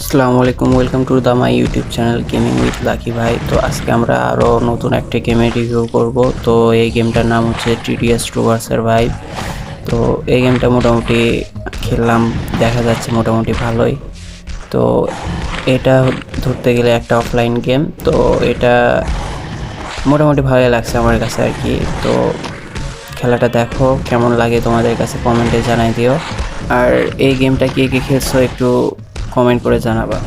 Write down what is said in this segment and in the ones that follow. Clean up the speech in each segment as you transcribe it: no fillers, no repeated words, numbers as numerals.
আসসালামু আলাইকুম, welcome to the my YouTube channel gaming with lucky ভাই। তো আজকে আমরা আরও নতুন একটা গেমের রিভিউ করব। তো এই গেমটার নাম হচ্ছে টিডিএস ট্রুভার সারভাইভ। তো এই গেমটা মোটামুটি খেললাম, দেখা যাচ্ছে মোটামুটি ভালোই। তো এটা ধরতে গেলে একটা অফলাইন গেম, তো এটা মোটামুটি ভালোই লাগছে আমার কাছে আর কি। তো খেলাটা দেখো কেমন লাগে তোমাদের কাছে, কমেন্টে জানাই দিও। আর এই গেমটা কে কে খেলছো একটু কমেন্ট করে জানাবা।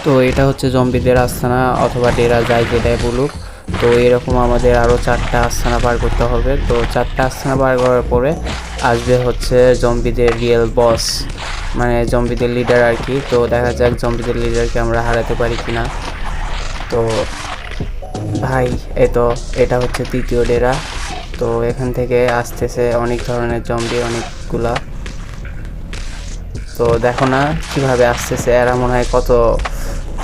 তো এটা হচ্ছে জম্বিদের আস্তানা অথবা ডেরা, যাই যেটাই বলুক। তো এরকম আমাদের আরও 4টা আস্তানা পার করতে হবে। তো 4টা আস্তানা পার করার পরে আসবে হচ্ছে জম্বিদের রিয়েল বস, মানে জম্বিদের লিডার আর কি। তো দেখা যাক জম্বিদের লিডারকে আমরা হারাতে পারি কিনা। তো ভাই এটা হচ্ছে তৃতীয় ডেরা। তো এখান থেকে আসতেছে অনেক ধরনের জম্বি, অনেকগুলা। তো দেখো না কিভাবে আসতেছে, এরা মনে হয় কত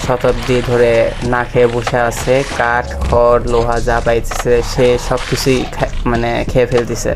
শতাব্দী ধরে না খেয়ে বসে আছে, কাঠ খড় লোহা যা পাইতেছে সে সব কিছুই মানে খেয়ে ফেলতেছে।